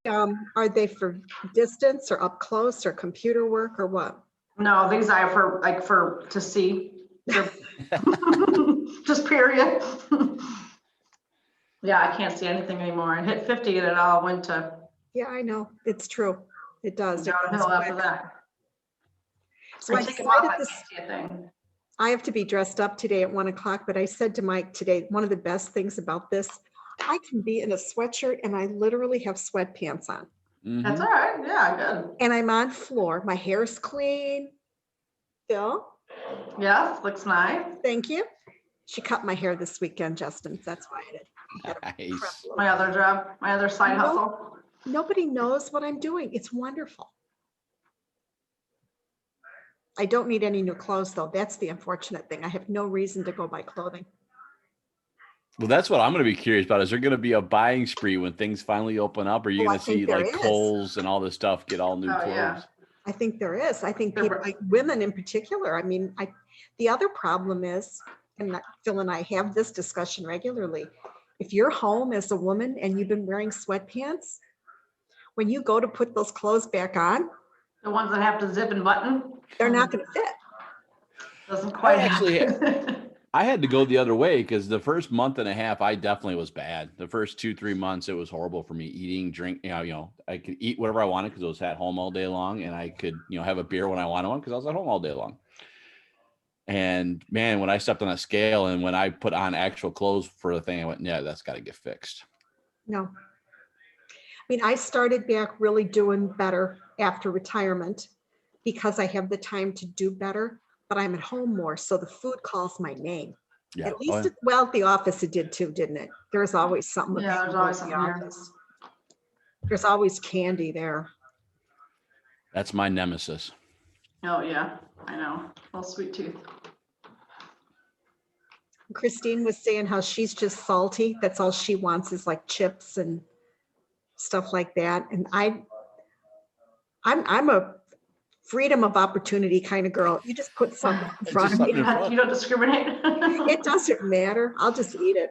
Are they for distance or up close or computer work or what? No, these are for to see. Just period. Yeah, I can't see anything anymore. I hit 50 and it all went to Yeah, I know. It's true. It does. It goes downhill after quick. that. So I I take them off, decided I this, can't see a thing. I have to be dressed up today at 1 o'clock, but I said to Mike today, one of the best things about this, I can be in a sweatshirt and I literally have sweatpants on. That's all right. Yeah, good. And I'm on floor. My hair's clean. Phil, Yeah, looks nice. thank you. She cut my hair this weekend, Justin. That's why I did. Nice. My other job, my other side No. hustle. Nobody knows what I'm doing. It's wonderful. I don't need any new clothes though. That's the unfortunate thing. I have no reason to go buy clothing. Well, that's what I'm going to be curious about. Is there going to be a buying spree when things finally open up? Or are you Oh, going I to think see there like is. Kohl's and all this stuff get all new Oh, clothes? yeah. I think there is. I think You're people, right. like women in particular. I mean, the other problem is, and Phil and I have this discussion regularly. If you're home as a woman and you've been wearing sweatpants, when you go to put those clothes back on, The ones that have to zip and button. they're not going to fit. Doesn't quite actually- happen. I had to go the other way because the first month and a half, I definitely was bad. The first 2-3 months, it was horrible for me eating, drink. I could eat whatever I wanted because I was at home all day long, and I could, have a beer when I wanted one because I was at home all day long. And man, when I stepped on a scale and when I put on actual clothes for the thing, I went, yeah, that's got to get fixed. No. I mean, I started back really doing better after retirement because I have the time to do better, but I'm at home more. So the food calls my name. Yeah. At least, well, at the office it did too, didn't it? There's always something. Yeah, there's available always at the something here. office. There's always candy there. That's my nemesis. Oh, yeah, I know. Little sweet tooth. Christine was saying how she's just salty. That's all she wants is like chips and stuff like that. And I'm a freedom of opportunity kind of girl. You just put something in front of me. You don't discriminate. It doesn't matter. I'll just eat it.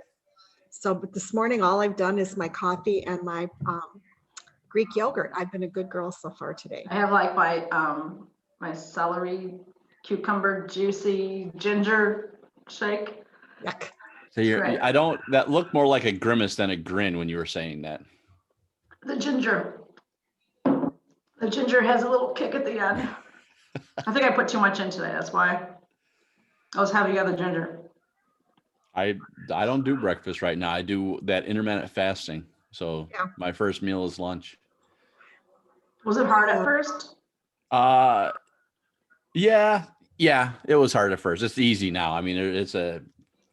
So, but this morning, all I've done is my coffee and my Greek yogurt. I've been a good girl so far today. I have like my celery, cucumber, juicy ginger shake. Yuck. So Right. that looked more like a grimace than a grin when you were saying that. The ginger has a little kick at the end. I think I put too much in today. That's why I was having the other ginger. I don't do breakfast right now. I do that intermittent fasting. So Yeah. my first meal is lunch. Was it hard at first? Yeah, it was hard at first. It's easy now. I mean,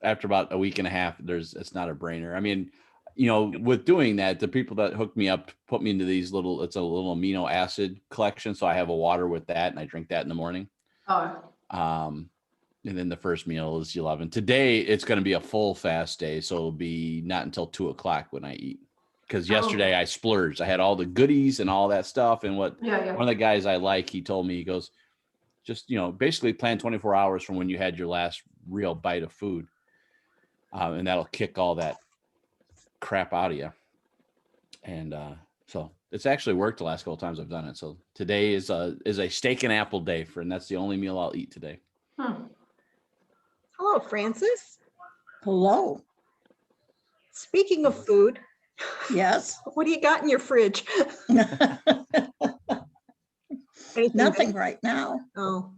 after about a week and a half, it's not a brainer. I mean, with doing that, the people that hooked me up put me into it's a little amino acid collection. So I have a water with that and I drink that in the morning. Oh, And then the first meal is 11. Today, it's going to be a full fast day. So it'll be not until 2:00 when I eat. Because yesterday I splurged. I had all the goodies and all that stuff. And one of the guys I like, he told me, he goes, just, basically plan 24 hours from when you had your last real bite of food. And that'll kick all that crap out of you. And so it's actually worked the last couple of times I've done it. So today is a steak and apple day, and that's the only meal I'll eat today. Hello, Francis. Hello. Speaking of food, Yes. what do you got in your fridge? Anything Nothing good? right now. Oh.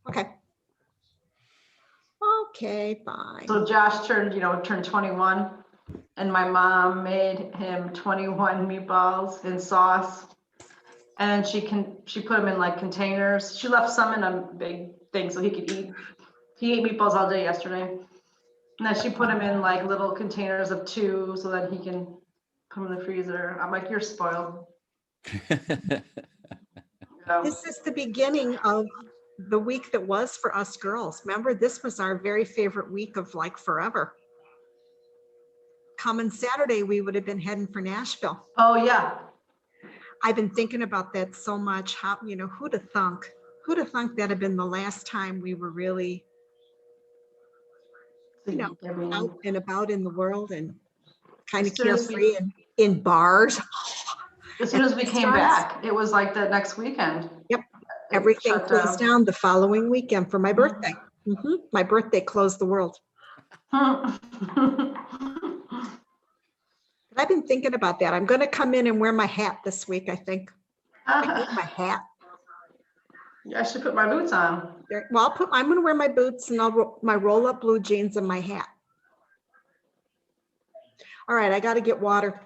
Okay. Okay, fine. so Josh turned 21, and my mom made him 21 meatballs in sauce, and she put them in like containers. She left some in a big thing so he could eat. He ate meatballs all day yesterday, and then she put them in like little containers of 2 so that he can put them in the freezer. I'm like, you're spoiled. This is the beginning of the week that was for us girls. Remember, this was our very favorite week of like forever. Coming Saturday, we would have been heading for Nashville. Oh yeah. I've been thinking about that so much. How, who'd have thunk that had been the last time we were really, out and about in the world and kind of As soon as we- carefree and in bars. As soon as we came Starts- back, it was like the next weekend. Yep. It Everything shut closed down the following weekend for my birthday. My birthday closed the world. down. But I've been thinking about that. I'm going to come in and wear my hat this week, I think. I need my hat. I should put my boots on. Well, I'm going to wear my boots and my roll up blue jeans and my hat. All right, I got to get water.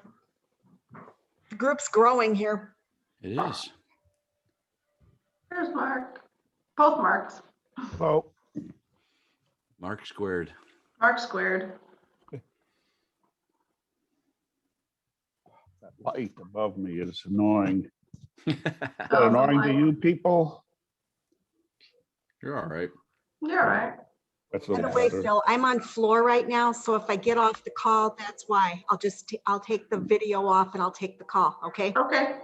The group's growing here. It is. There's Mark. Both Marks. Oh, Mark squared. Mark squared. that light above me is annoying. Is that Oh, annoying to my- you people? You're all right. You're right. That's a By the little way, better. Phil, I'm on floor right now, so if I get off the call, that's why. I'll take the video off and I'll take the call, okay? Okay.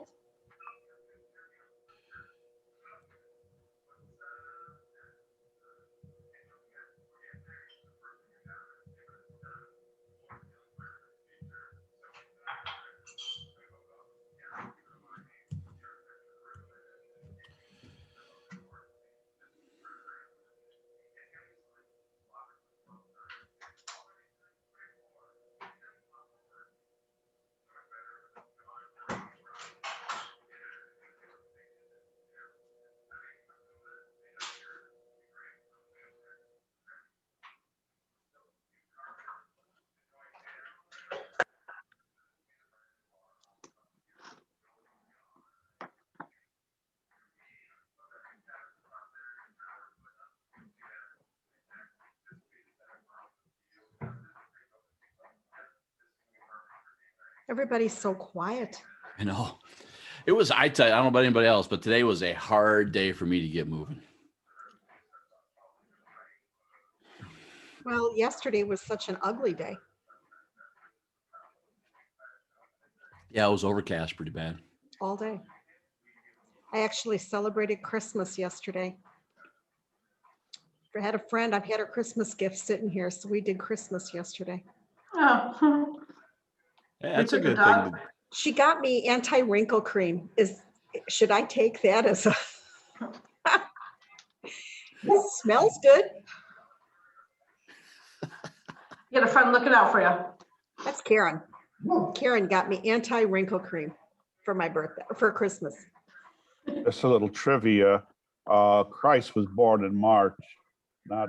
Everybody's so quiet. I know. It was, I tell you, I don't know about anybody else, but today was a hard day for me to get moving. Well, yesterday was such an ugly day. Yeah, it was overcast pretty bad. All day. I actually celebrated Christmas yesterday. I had a friend, I've had her Christmas gift sitting here, so we did Christmas yesterday. Oh. Yeah, that's a took the good dog. thing. to- She got me anti-wrinkle cream. Should I take that as a? It smells good. You got a friend looking out for you. That's Karen. Karen got me anti-wrinkle cream for my birthday, for Christmas. Just a little trivia. Christ was born in March, not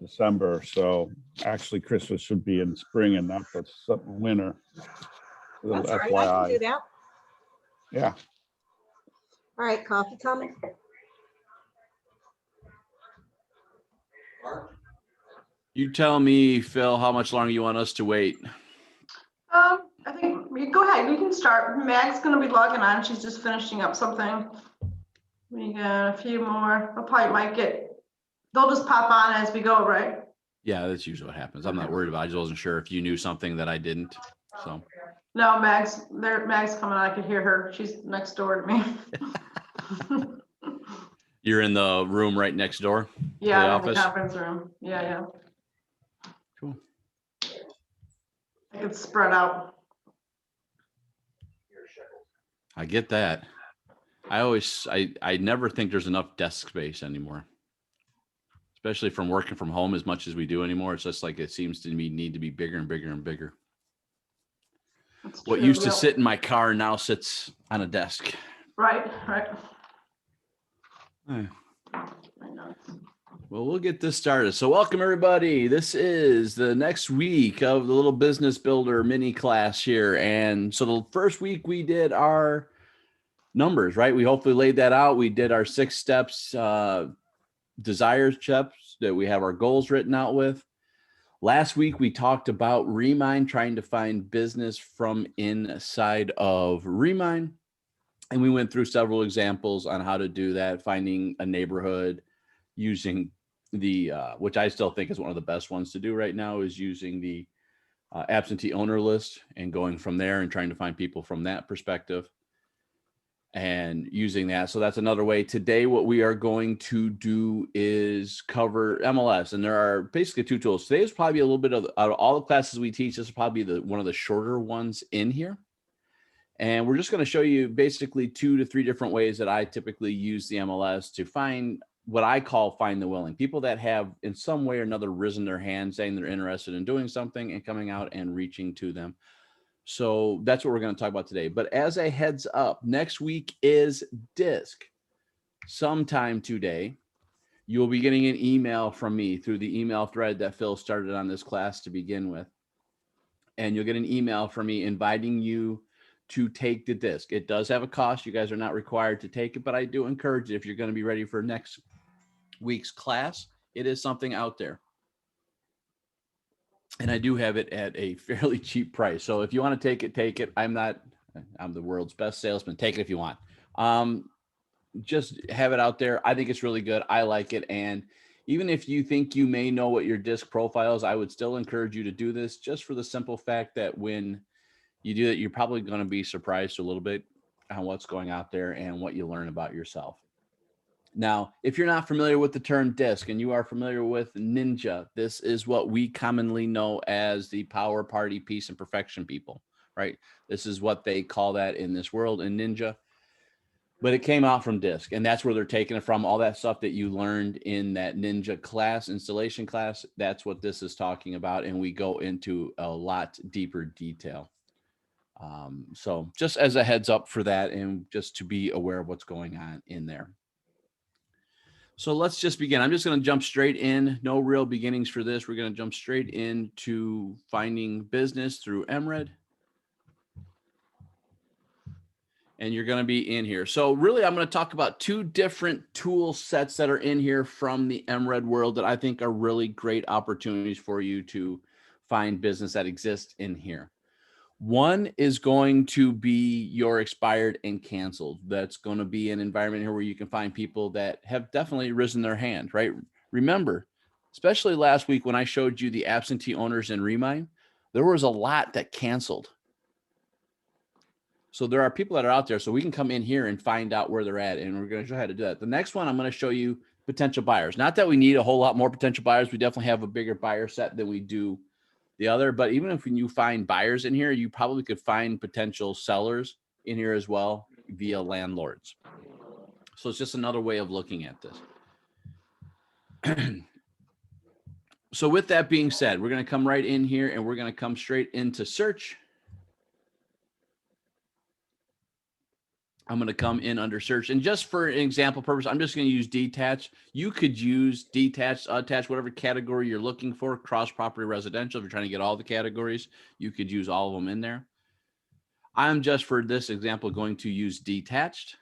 December. So actually Christmas should be in spring and not the winter. A little That's all right, I can do FYI. that. Yeah. All right, coffee coming. You tell me, Phil, how much longer you want us to wait? I think, go ahead, you can start. Mag's gonna be logging on. She's just finishing up something. We got a few more. They'll just pop on as we go, right? Yeah, that's usually what happens. I'm not worried about it. I just wasn't sure if you knew something that I didn't. So No, Mag's coming on. I could hear her. She's next door to me. you're in the room right next door? Yeah, The I'm in the office? conference room. Yeah. Cool. I could spread out. I get that. I never think there's enough desk space anymore. Especially from working from home as much as we do anymore. It's just like it seems to me need to be bigger and bigger and bigger. That's What true, used to yeah. sit in my car now sits on a desk. Right. Eh. I know. Well, we'll get this started. So welcome everybody. This is the next week of the Little Business Builder mini class here. And so the first week we did our numbers, right? We hopefully laid that out. We did our 6 steps, desires steps that we have our goals written out with. Last week we talked about Remind, trying to find business from inside of Remind. And we went through several examples on how to do that, finding a neighborhood, using the, which I still think is one of the best ones to do right now, is using the absentee owner list and going from there and trying to find people from that perspective and using that. So that's another way. Today, what we are going to do is cover MLS, and there are basically 2 tools. Today is probably a little bit of, out of all the classes we teach, this is probably one of the shorter ones in here. And we're just going to show you basically 2 to 3 different ways that I typically use the MLS to find what I call find the willing, people that have in some way or another risen their hand saying they're interested in doing something and coming out and reaching to them. So that's what we're going to talk about today. But as a heads up, next week is DISC. Sometime today, you will be getting an email from me through the email thread that Phil started on this class to begin with. And you'll get an email from me inviting you to take the DISC. It does have a cost. You guys are not required to take it, but I do encourage it if you're going to be ready for next week's class. It is something out there. And I do have it at a fairly cheap price. So if you want to take it, take it. I'm the world's best salesman. Take it if you want. Just have it out there. I think it's really good. I like it. And even if you think you may know what your DISC profile is, I would still encourage you to do this just for the simple fact that when you do it, you're probably going to be surprised a little bit on what's going out there and what you learn about yourself. Now, if you're not familiar with the term DISC and you are familiar with Ninja, this is what we commonly know as the Power Party Peace and Perfection people, right? This is what they call that in this world in Ninja. But it came out from DISC, and that's where they're taking it from. All that stuff that you learned in that Ninja class, installation class, that's what this is talking about. And we go into a lot deeper detail. So just as a heads up for that, and just to be aware of what's going on in there. So let's just begin. I'm just going to jump straight in. No real beginnings for this. We're going to jump straight into finding business through MRED. And you're going to be in here. So really, I'm going to talk about 2 different tool sets that are in here from the MRED world that I think are really great opportunities for you to find business that exists in here. One is going to be your expired and canceled. That's going to be an environment here where you can find people that have definitely risen their hand, right? Remember, especially last week when I showed you the absentee owners in Remind, there was a lot that canceled. So there are people that are out there, so we can come in here and find out where they're at, and we're going to show you how to do that. The next one, I'm going to show you potential buyers. Not that we need a whole lot more potential buyers. We definitely have a bigger buyer set than we do the other, but even if you find buyers in here, you probably could find potential sellers in here as well via landlords. So it's just another way of looking at this. So with that being said, we're going to come right in here and we're going to come straight into search. I'm going to come in under search, and just for an example purpose, I'm just going to use detached. You could use detached, attached, whatever category you're looking for, cross property residential. If you're trying to get all the categories, you could use all of them in there. I'm just for this example going to use detached.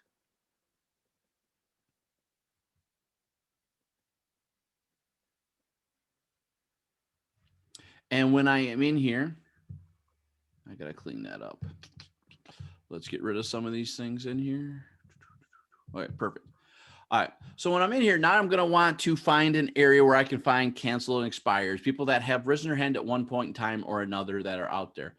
And when I am in here, I got to clean that up. Let's get rid of some of these things in here. All right, perfect. All right, so when I'm in here, now I'm going to want to find an area where I can find cancel and expires, people that have risen their hand at one point in time or another that are out there.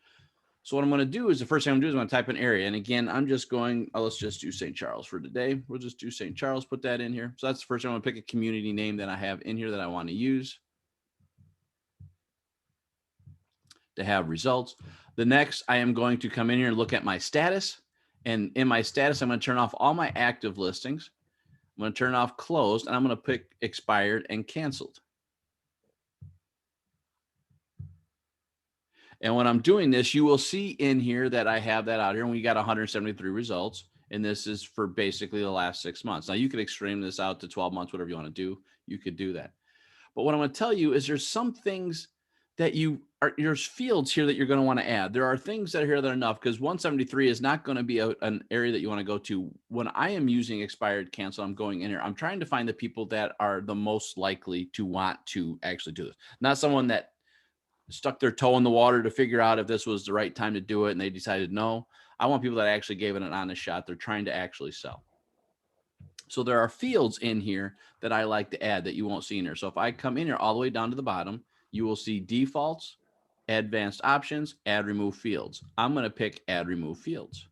So what I'm going to do is the first thing I'm going to do is I'm going to type an area. And again, I'm just going, let's just do St. Charles for today. We'll just do St. Charles, put that in here. So that's the first thing. I'm going to pick a community name that I have in here that I want to use to have results. The next, I am going to come in here and look at my status. And in my status, I'm going to turn off all my active listings. I'm going to turn off closed, and I'm going to pick expired and canceled. And when I'm doing this, you will see in here that I have that out here, and we got 173 results. And this is for basically the last 6 months. Now you could extreme this out to 12 months, whatever you want to do. You could do that. But what I'm going to tell you is there's some things that there's fields here that you're going to want to add. There are things that are here that are enough, because 173 is not going to be an area that you want to go to. When I am using expired cancel, I'm going in here. I'm trying to find the people that are the most likely to want to actually do this. Not someone that stuck their toe in the water to figure out if this was the right time to do it and they decided no. I want people that actually gave it an honest shot. They're trying to actually sell. So there are fields in here that I like to add that you won't see in here. So if I come in here all the way down to the bottom, you will see defaults, advanced options, add remove fields. I'm going to pick add remove fields.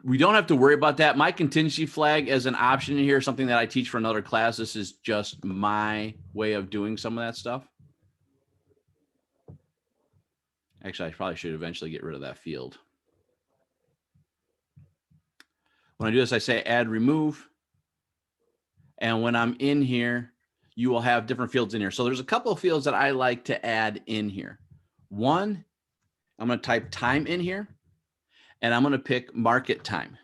we don't have to worry about that. My contingency flag as an option in here, something that I teach for another class. This is just my way of doing some of that stuff. Actually, I probably should eventually get rid of that field. When I do this, I say add remove. And when I'm in here, you will have different fields in here. So there's a couple of fields that I like to add in here. One, I'm going to type time in here, and I'm going to pick market time.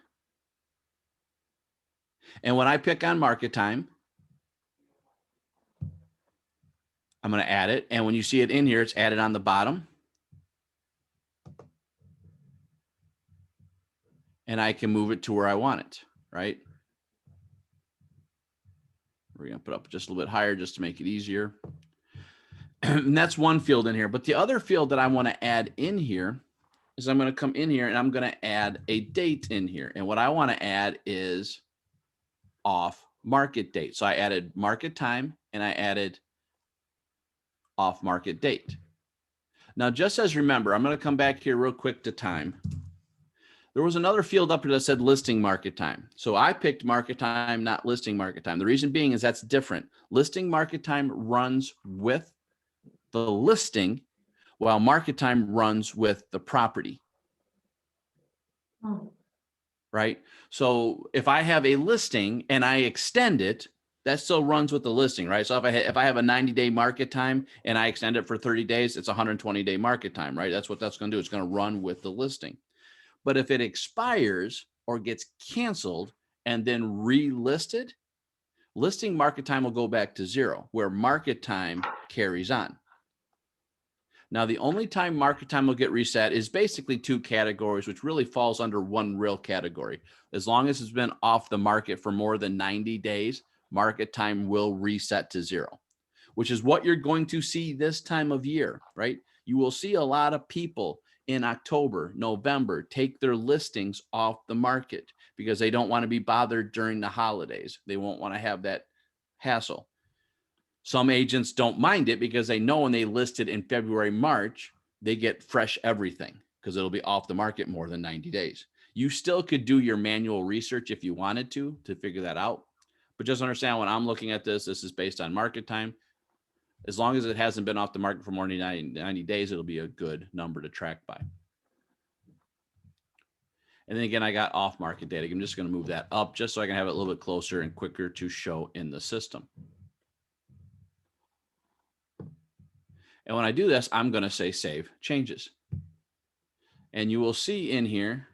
And when I pick on market time, I'm going to add it. And when you see it in here, it's added on the bottom. And I can move it to where I want it, right? We're going to put up just a little bit higher just to make it easier. And that's one field in here. But the other field that I want to add in here is I'm going to come in here and I'm going to add a date in here. And what I want to add is off market date. So I added market time and I added off market date. Now, just as remember, I'm going to come back here real quick to time. There was another field up here that said listing market time. So I picked market time, not listing market time. The reason being is that's different. Listing market time runs with the listing, while market time runs with the property. Right? So if I have a listing and I extend it, that still runs with the listing, right? So if I have a 90-day market time and I extend it for 30 days, it's a 120-day market time, right? That's what that's going to do. It's going to run with the listing. But if it expires or gets canceled and then relisted, listing market time will go back to 0, where market time carries on. Now, the only time market time will get reset is basically 2 categories, which really falls under one real category. As long as it's been off the market for more than 90 days, market time will reset to 0, which is what you're going to see this time of year, right? You will see a lot of people in October, November, take their listings off the market because they don't want to be bothered during the holidays. They won't want to have that hassle. Some agents don't mind it because they know when they list it in February, March, they get fresh everything because it'll be off the market more than 90 days. You still could do your manual research if you wanted to figure that out. But just understand when I'm looking at this, this is based on market time. As long as it hasn't been off the market for more than 90 days, it'll be a good number to track by. And then again, I got off market date. I'm just going to move that up just so I can have it a little bit closer and quicker to show in the system. And when I do this, I'm going to say save changes. And you will see in here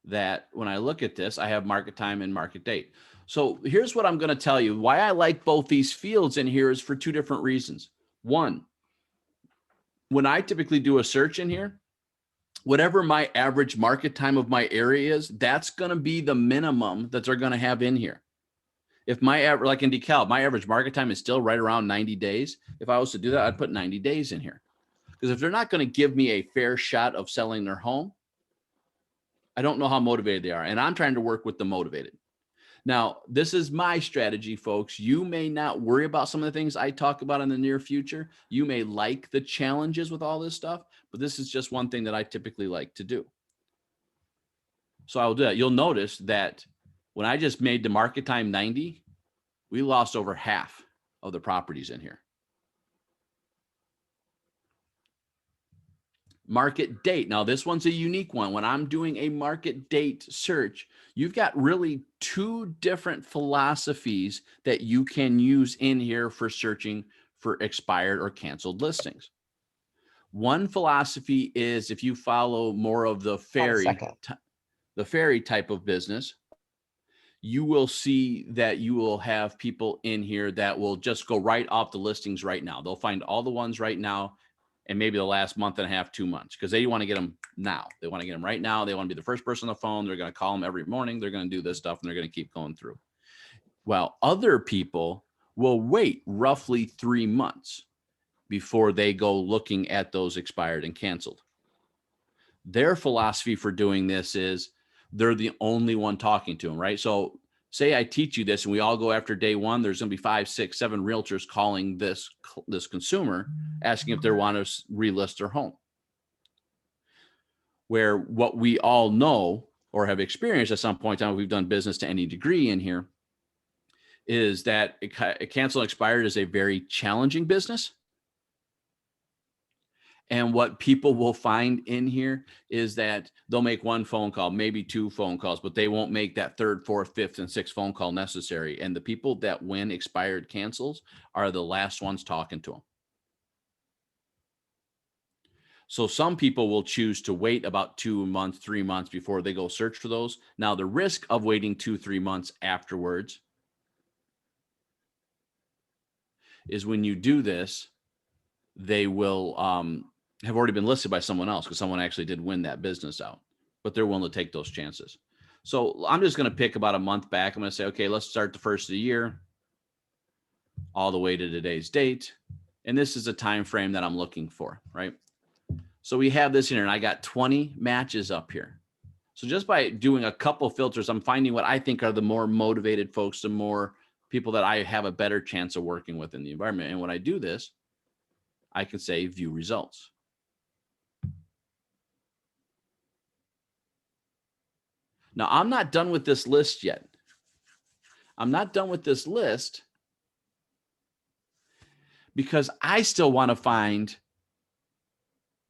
that when I look at this, I have market time and market date. So here's what I'm going to tell you. Why I like both these fields in here is for 2 different reasons. One, when I typically do a search in here, whatever my average market time of my area is, that's going to be the minimum that they're going to have in here. If my average, like in DeKalb, my average market time is still right around 90 days. If I was to do that, I'd put 90 days in here. Because if they're not going to give me a fair shot of selling their home, I don't know how motivated they are. And I'm trying to work with the motivated. Now, this is my strategy, folks. You may not worry about some of the things I talk about in the near future. You may like the challenges with all this stuff, but this is just one thing that I typically like to do. So I will do that. You'll notice that when I just made the market time 90, we lost over half of the properties in here. Market date. Now, this one's a unique one. When I'm doing a market date search, you've got really 2 different philosophies that you can use in here for searching for expired or canceled listings. One philosophy is if you follow more of the fairy type of business, you will see that you will have people in here that will just go right off the listings right now. They'll find all the ones right now and maybe the last month and a half, 2 months, because they want to get them now. They want to get them right now. They want to be the first person on the phone. They're going to call them every morning. They're going to do this stuff, and they're going to keep going through. While other people will wait roughly 3 months before they go looking at those expired and canceled. Their philosophy for doing this is they're the only one talking to them, right? So say I teach you this and we all go after day 1, there's going to be 5, 6, 7 realtors calling this consumer, asking if they want to relist their home. where what we all know or have experienced at some point in time, we've done business to any degree in here, is that a cancel expired is a very challenging business. And what people will find in here is that they'll make one phone call, maybe two phone calls, but they won't make that third, fourth, fifth, and sixth phone call necessary. And the people that win expired cancels are the last ones talking to them. So some people will choose to wait about 2 months, 3 months before they go search for those. Now, the risk of waiting 2-3 months afterwards is when you do this, they will have already been listed by someone else because someone actually did win that business out, but they're willing to take those chances. So I'm just going to pick about a month back. I'm going to say, okay, let's start the first of the year all the way to today's date. And this is a time frame that I'm looking for, right? So we have this here, and I got 20 matches up here. So just by doing a couple filters, I'm finding what I think are the more motivated folks, the more people that I have a better chance of working with in the environment. And when I do this, I can say view results. Now, I'm not done with this list yet. I'm not done with this list because I still want to find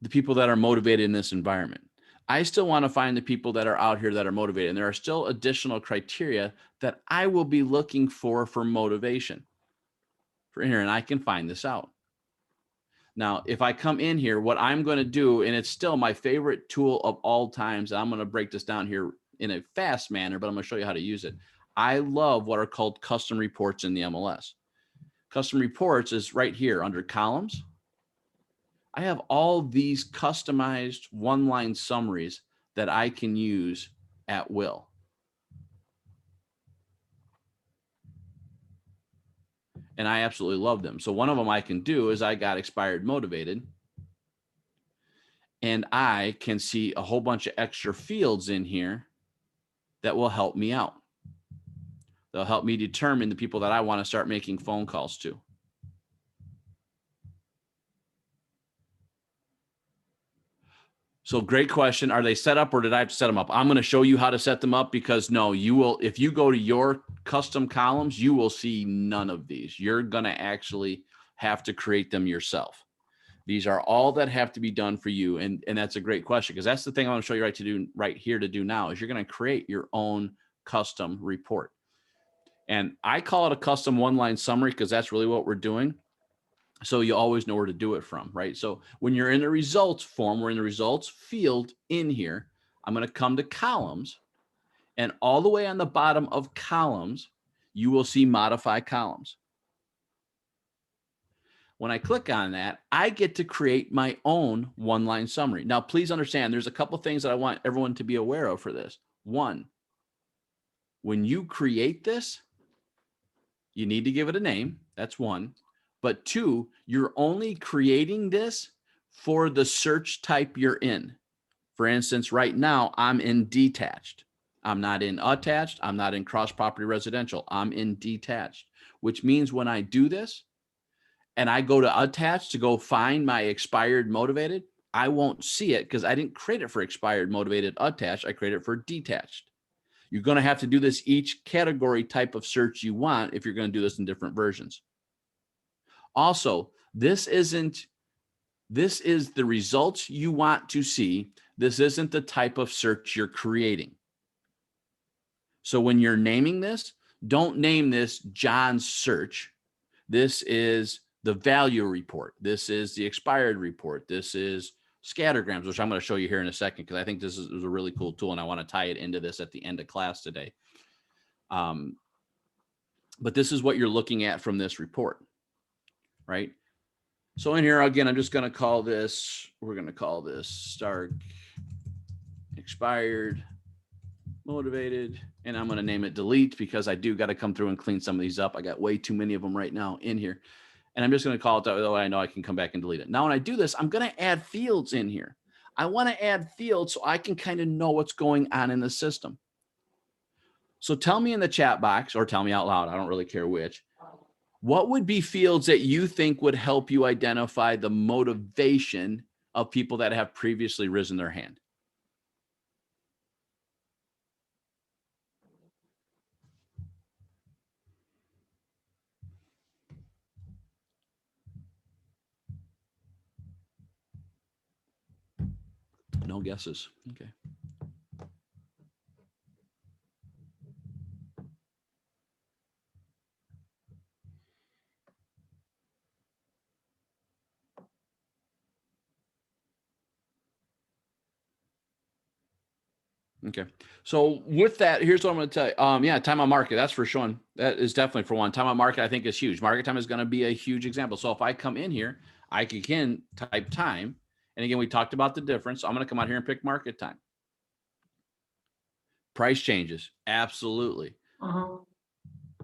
the people that are motivated in this environment. I still want to find the people that are out here that are motivated. And there are still additional criteria that I will be looking for motivation for in here, and I can find this out. Now, if I come in here, what I'm going to do, and it's still my favorite tool of all times, and I'm going to break this down here in a fast manner, but I'm going to show you how to use it. I love what are called custom reports in the MLS. Custom reports is right here under columns. I have all these customized one-line summaries that I can use at will. And I absolutely love them. So one of them I can do is I got expired motivated. And I can see a whole bunch of extra fields in here that will help me out. They'll help me determine the people that I want to start making phone calls to. So great question. Are they set up or did I have to set them up? I'm going to show you how to set them up because no, you will, if you go to your custom columns, you will see none of these. You're going to actually have to create them yourself. These are all that have to be done for you. And that's a great question because that's the thing I want to show you right here to do now is you're going to create your own custom report. And I call it a custom one-line summary because that's really what we're doing. So you always know where to do it from, right? So when you're in the results form, we're in the results field in here. I'm going to come to columns, and all the way on the bottom of columns, you will see modify columns. When I click on that, I get to create my own one-line summary. Now, please understand, there's a couple things that I want everyone to be aware of for this. One, when you create this, you need to give it a name. That's one. But two, you're only creating this for the search type you're in. For instance, right now, I'm in detached. I'm not in attached. I'm not in cross-property residential. I'm in detached, which means when I do this and I go to attached to go find my expired motivated, I won't see it because I didn't create it for expired motivated attached. I created it for detached. You're going to have to do this each category type of search you want if you're going to do this in different versions. Also, this is the results you want to see. This isn't the type of search you're creating. So when you're naming this, don't name this John's search. This is the value report. This is the expired report. This is scattergrams, which I'm going to show you here in a second because I think this is a really cool tool and I want to tie it into this at the end of class today. But this is what you're looking at from this report. Right. So in here, again, I'm just going to call this, we're going to call this Stark expired motivated, and I'm going to name it delete because I do got to come through and clean some of these up. I got way too many of them right now in here. And I'm just going to call it that way I know I can come back and delete it. Now, when I do this, I'm going to add fields in here. I want to add fields so I can kind of know what's going on in the system. So tell me in the chat box or tell me out loud. I don't really care which. What would be fields that you think would help you identify the motivation of people that have previously risen their hand? no guesses. Okay. Okay. So with that, here's what I'm going to tell you. Yeah, time on market. That's for sure. That is definitely for one. Time on market, I think, is huge. Market time is going to be a huge example. So if I come in here, I can type time. And again, we talked about the difference. So I'm going to come out here and pick market time. Price changes. Absolutely. Mhm.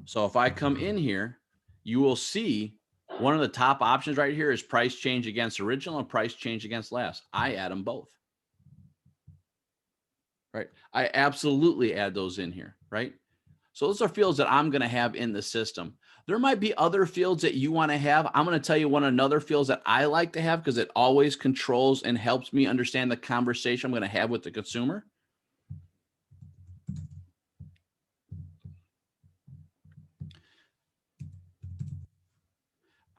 So if I come in here, you will see one of the top options right here is price change against original and price change against last. I add them both. Right. I absolutely add those in here. Right. So those are fields that I'm going to have in the system. There might be other fields that you want to have. I'm going to tell you one another fields that I like to have because it always controls and helps me understand the conversation I'm going to have with the consumer.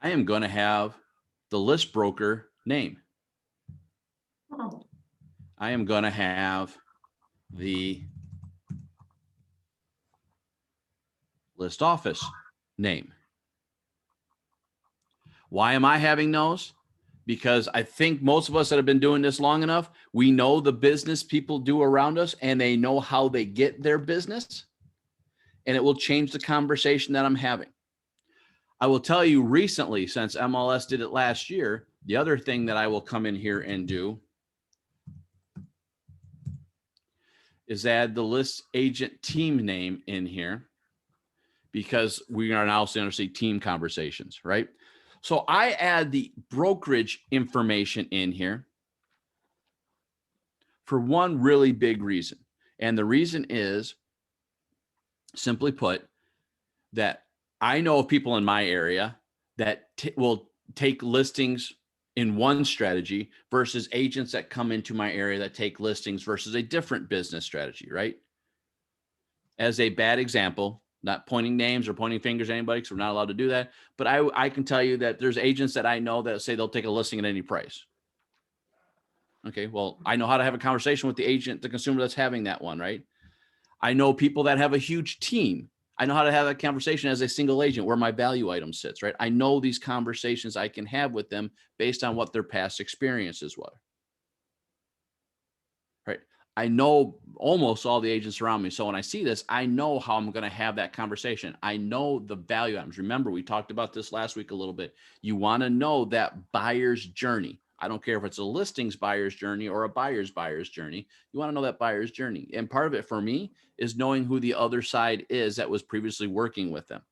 I am going to have the list broker name. Oh, I am going to have the list office name. Why am I having those? Because I think most of us that have been doing this long enough, we know the business people do around us and they know how they get their business, and it will change the conversation that I'm having. I will tell you recently, since MLS did it last year, the other thing that I will come in here and do is add the list agent team name in here, because we are now going to see team conversations, right? So I add the brokerage information in here for one really big reason. And the reason is, simply put, that I know of people in my area that will take listings in one strategy versus agents that come into my area that take listings versus a different business strategy, right? As a bad example, not pointing names or pointing fingers at anybody, because we're not allowed to do that. But I can tell you that there's agents that I know that say they'll take a listing at any price. Okay, well, I know how to have a conversation with the agent, the consumer that's having that one, right? I know people that have a huge team. I know how to have that conversation as a single agent where my value item sits, right? I know these conversations I can have with them based on what their past experiences were. Right. I know almost all the agents around me. So when I see this, I know how I'm going to have that conversation. I know the value items. Remember, we talked about this last week a little bit. You want to know that buyer's journey. I don't care if it's a listings buyer's journey or a buyer's journey. You want to know that buyer's journey. And part of it for me is knowing who the other side is that was previously working with them.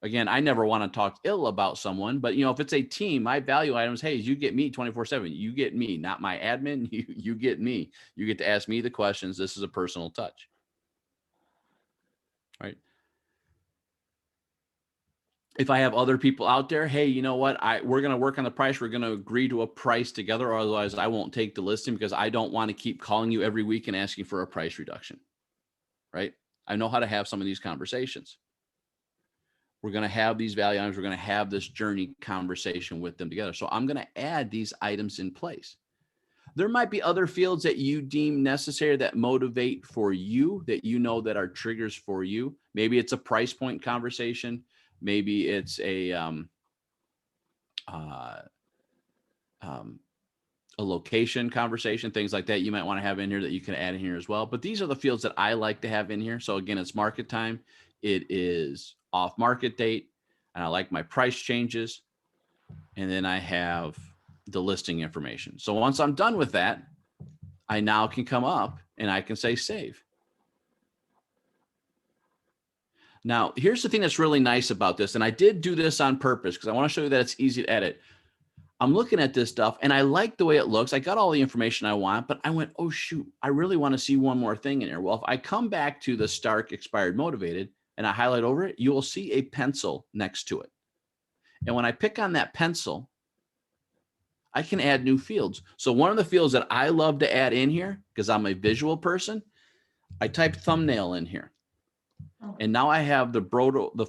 Again, I never want to talk ill about someone, but if it's a team, my value items, hey, you get me 24/7. You get me, not my admin. You get me. You get to ask me the questions. This is a personal touch. Right. If I have other people out there, hey, you know what? We're going to work on the price. We're going to agree to a price together. Or otherwise, I won't take the listing because I don't want to keep calling you every week and asking for a price reduction. Right. I know how to have some of these conversations. We're going to have these value items. We're going to have this journey conversation with them together. So I'm going to add these items in place. There might be other fields that you deem necessary that motivate for you, that that are triggers for you. Maybe it's a price point conversation. Maybe it's a location conversation, things like that you might want to have in here that you can add in here as well. But these are the fields that I like to have in here. So again, it's market time. It is off market date. And I like my price changes. And then I have the listing information. So once I'm done with that, I now can come up and I can say save. Now, here's the thing that's really nice about this. And I did do this on purpose because I want to show you that it's easy to edit. I'm looking at this stuff and I like the way it looks. I got all the information I want, but I went, oh shoot, I really want to see one more thing in here. Well, if I come back to the Stark Expired Motivated and I highlight over it, you will see a pencil next to it. And when I pick on that pencil, I can add new fields. So one of the fields that I love to add in here, because I'm a visual person, I type thumbnail in here. And now I have the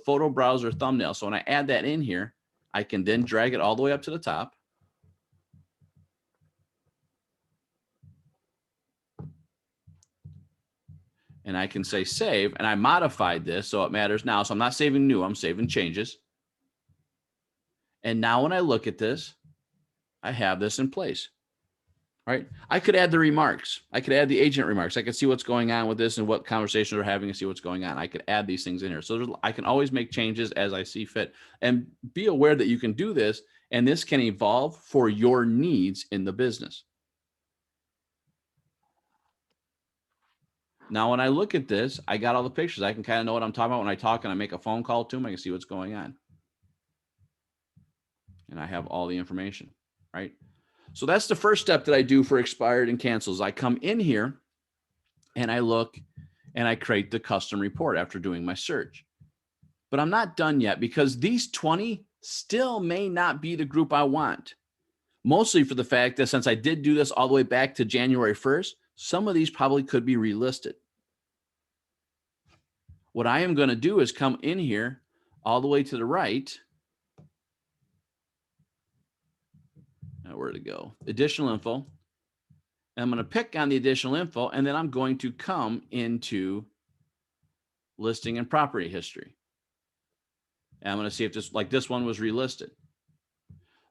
photo browser thumbnail. So when I add that in here, I can then drag it all the way up to the top. and I can say save, and I modified this so it matters now. So I'm not saving new, I'm saving changes. And now when I look at this, I have this in place. Right? I could add the remarks. I could add the agent remarks. I could see what's going on with this and what conversations they're having and see what's going on. I could add these things in here. So I can always make changes as I see fit, and be aware that you can do this, and this can evolve for your needs in the business. Now, when I look at this, I got all the pictures. I can kind of know what I'm talking about when I talk and I make a phone call to them. I can see what's going on. And I have all the information, right? So that's the first step that I do for expired and cancels. I come in here and I look and I create the custom report after doing my search. But I'm not done yet, because these 20 still may not be the group I want. Mostly for the fact that since I did do this all the way back to January 1st, some of these probably could be relisted. What I am going to do is come in here all the way to the right. Now, where to go? Additional info. And I'm going to pick on the additional info, and then I'm going to come into listing and property history. And I'm going to see if this one was relisted.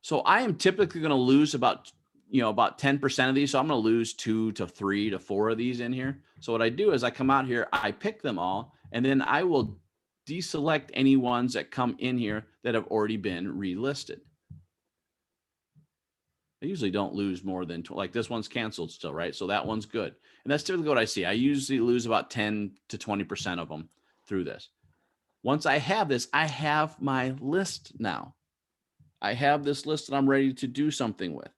So I am typically going to lose about 10% of these. So I'm going to lose 2 to 3 to 4 of these in here. So what I do is I come out here, I pick them all, and then I will deselect any ones that come in here that have already been relisted. I usually don't lose more than, like this one's canceled still, right? So that one's good. And that's typically what I see. I usually lose about 10 to 20% of them through this. Once I have this, I have my list now. I have this list that I'm ready to do something with.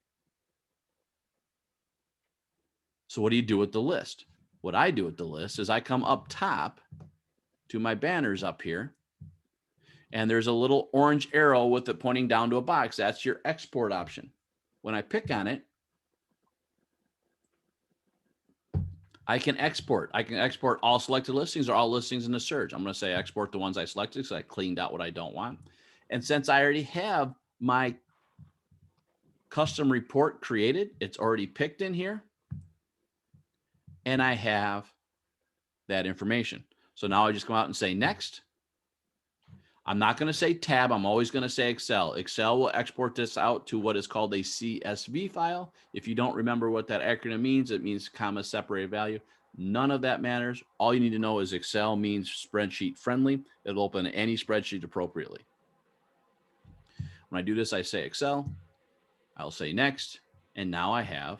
So what do you do with the list? What I do with the list is I come up top to my banners up here, and there's a little orange arrow with it pointing down to a box. That's your export option. When I pick on it, I can export. I can export all selected listings or all listings in the search. I'm going to say export the ones I selected because I cleaned out what I don't want. And since I already have my custom report created, it's already picked in here, and I have that information. So now I just come out and say next. I'm not going to say tab. I'm always going to say Excel. Excel will export this out to what is called a CSV file. If you don't remember what that acronym means, it means comma separated value. None of that matters. All you need to know is Excel means spreadsheet friendly. It'll open any spreadsheet appropriately. When I do this, I say Excel. I'll say next. And now I have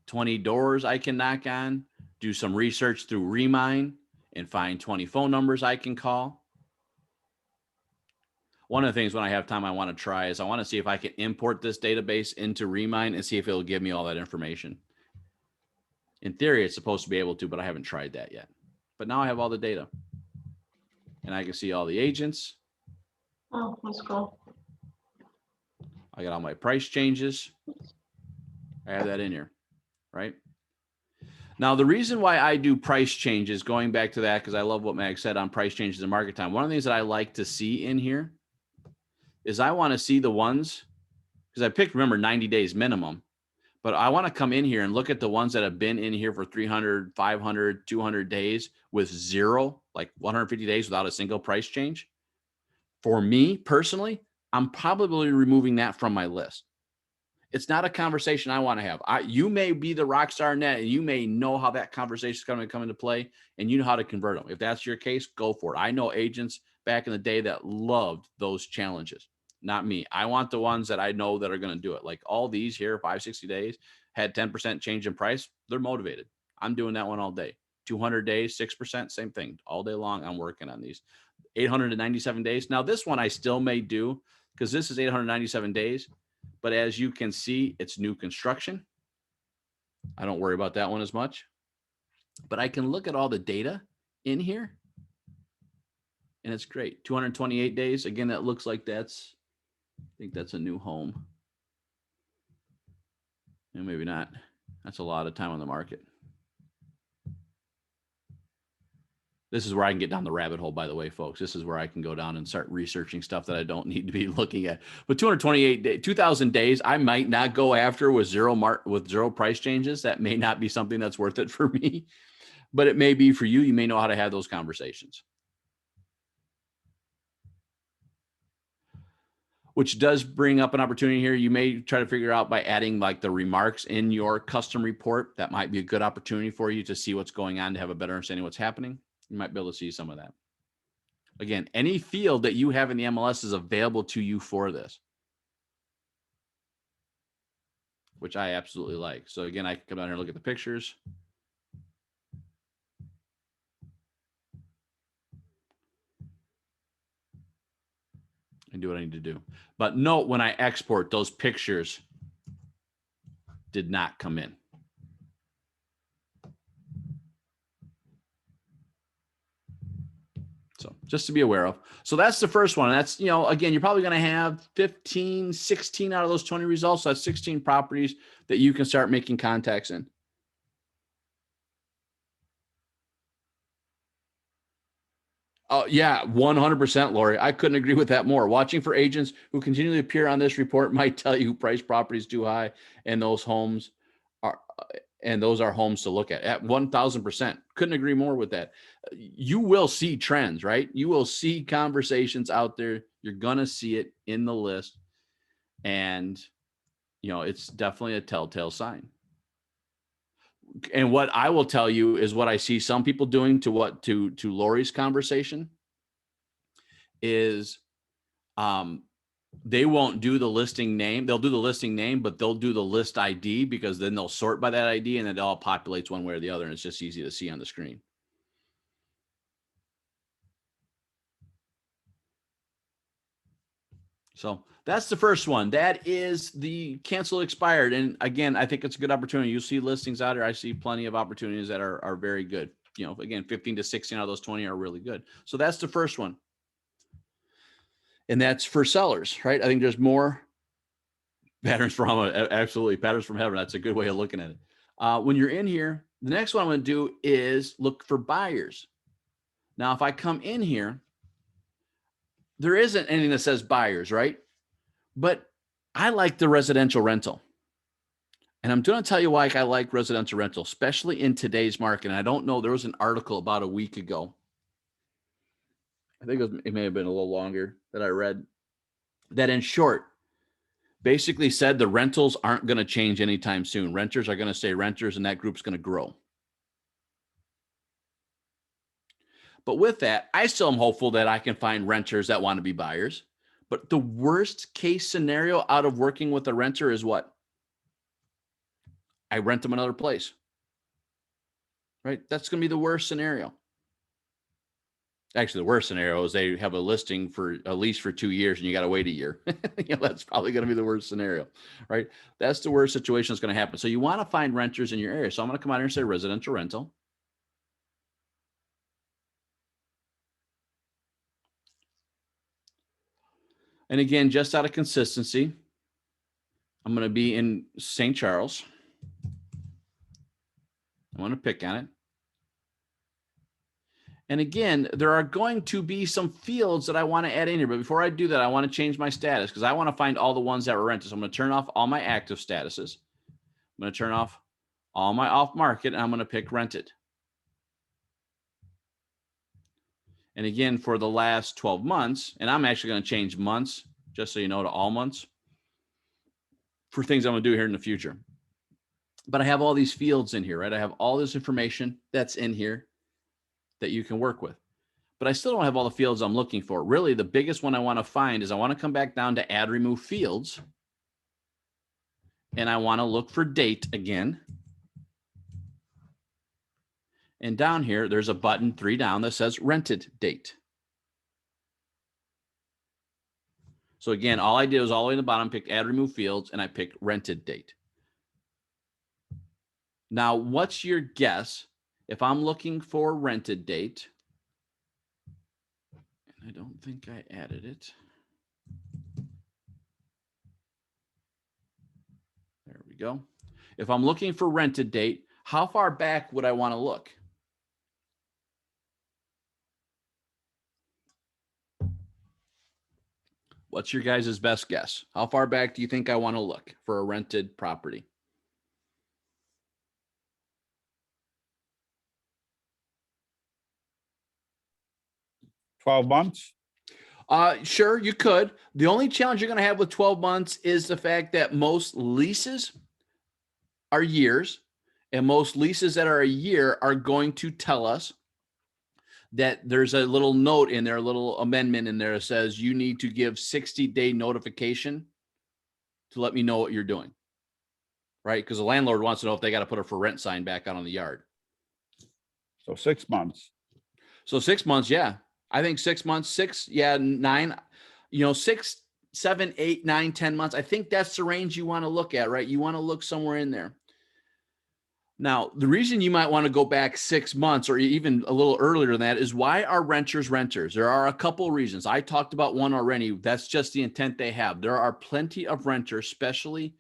20 doors I can knock on, do some research through Remine, and find 20 phone numbers I can call. One of the things when I have time I want to try is I want to see if I can import this database into Remine and see if it'll give me all that information. In theory, it's supposed to be able to, but I haven't tried that yet. But now I have all the data. And I can see all the agents. Oh, that's cool. I got all my price changes. I have that in here, right? Now, the reason why I do price changes, going back to that, because I love what Mag said on price changes in market time. One of the things that I like to see in here is I want to see the ones, because I picked, remember, 90 days minimum, but I want to come in here and look at the ones that have been in here for 300, 500, 200 days with zero, like 150 days without a single price change. For me personally, I'm probably removing that from my list. It's not a conversation I want to have. You may be the rock star net, and you may know how that conversation is going to come into play, and you know how to convert them. If that's your case, go for it. I know agents back in the day that loved those challenges. Not me. I want the ones that I know that are going to do it. Like all these here, 560 days, had 10% change in price. They're motivated. I'm doing that one all day. 200 days, 6%, same thing. All day long, I'm working on these. 897 days. Now, this one I still may do because this is 897 days. But as you can see, it's new construction. I don't worry about that one as much. But I can look at all the data in here. And it's great. 228 days. Again, that looks like I think that's a new home. And maybe not. That's a lot of time on the market. This is where I can get down the rabbit hole, by the way, folks. This is where I can go down and start researching stuff that I don't need to be looking at. But 2,000 days, I might not go after with zero price changes. That may not be something that's worth it for me, but it may be for you. You may know how to have those conversations. Which does bring up an opportunity here. You may try to figure out by adding like the remarks in your custom report. That might be a good opportunity for you to see what's going on, to have a better understanding of what's happening. You might be able to see some of that. Again, any field that you have in the MLS is available to you for this, which I absolutely like. So again, I can come down here and look at the pictures. And do what I need to do. But note, when I export, those pictures did not come in. So just to be aware of. So that's the first one. That's, you know, again, you're probably going to have 15, 16 out of those 20 results. So that's 16 properties that you can start making contacts in. Oh, yeah, 100%, Lori. I couldn't agree with that more. Watching for agents who continually appear on this report might tell you who price properties too high, and those homes are, and those are homes to look at 1,000%. Couldn't agree more with that. You will see trends, right? You will see conversations out there. You're going to see it in the list. And, you know, it's definitely a telltale sign. And what I will tell you is what I see some people doing to Lori's conversation is they won't do the listing name. They'll do the listing name, but they'll do the list ID, because then they'll sort by that ID and it all populates one way or the other. And it's just easy to see on the screen. So that's the first one. That is the cancel expired. And again, I think it's a good opportunity. You'll see listings out there. I see plenty of opportunities that are very good. You know, again, 15 to 16 out of those 20 are really good. So that's the first one. And that's for sellers, right? I think there's more patterns from absolutely patterns from heaven. That's a good way of looking at it. When you're in here, the next one I'm going to do is look for buyers. Now, if I come in here, there isn't anything that says buyers, right? But I like the residential rental. And I'm going to tell you why I like residential rental, especially in today's market. And I don't know, there was an article about a week ago. I think it may have been a little longer that I read, that in short, basically said the rentals aren't going to change anytime soon. Renters are going to stay renters, and that group's going to grow. But with that, I still am hopeful that I can find renters that want to be buyers. But the worst case scenario out of working with a renter is what? I rent them another place, right? That's going to be the worst scenario. Actually, the worst scenario is they have a listing for a lease for 2 years and you got to wait a year. You know, that's probably going to be the worst scenario, right? That's the worst situation that's going to happen. So you want to find renters in your area. So I'm going to come out here and say residential rental. And again, just out of consistency, I'm going to be in St. Charles. I want to pick on it. And again, there are going to be some fields that I want to add in here. But before I do that, I want to change my status, because I want to find all the ones that were rented. So I'm going to turn off all my active statuses. I'm going to turn off all my off market, and I'm going to pick rented. And again, for the last 12 months, and I'm actually going to change months, just so you know, to all months for things I'm going to do here in the future. But I have all these fields in here, right? I have all this information that's in here that you can work with. But I still don't have all the fields I'm looking for. Really, the biggest one I want to find is I want to come back down to add, remove fields. And I want to look for date again. And down here, there's a button 3 down that says rented date. So again, all I did was all the way in the bottom, pick add, remove fields, and I picked rented date. Now, what's your guess if I'm looking for rented date? And I don't think I added it. There we go. If I'm looking for rented date, how far back would I want to look? What's your guys' best guess? How far back do you think I want to look for a rented property? 12 months? Sure, you could. The only challenge you're going to have with 12 months is the fact that most leases are years, and most leases that are a year are going to tell us that there's a little note in there, a little amendment in there that says you need to give 60-day notification to let me know what you're doing, right? Because the landlord wants to know if they got to put a for rent sign back out on the yard. So 6 months. So 6 months, yeah. I think 6 months, 6, yeah, 9, 6, 7, 8, 9, 10 months. I think that's the range you want to look at, right? You want to look somewhere in there. Now, the reason you might want to go back 6 months or even a little earlier than that is why are renters renters? There are a couple of reasons. I talked about one already. That's just the intent they have. There are plenty of renters, especially,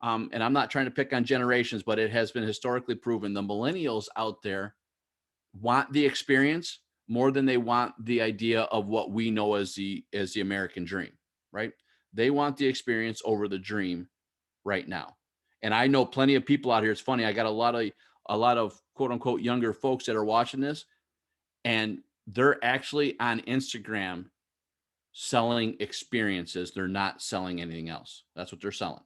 and I'm not trying to pick on generations, but it has been historically proven the millennials out there want the experience more than they want the idea of what we know as the American dream, right? They want the experience over the dream right now. And I know plenty of people out here. It's funny. I got a lot of quote unquote younger folks that are watching this, and they're actually on Instagram selling experiences. They're not selling anything else. That's what they're selling.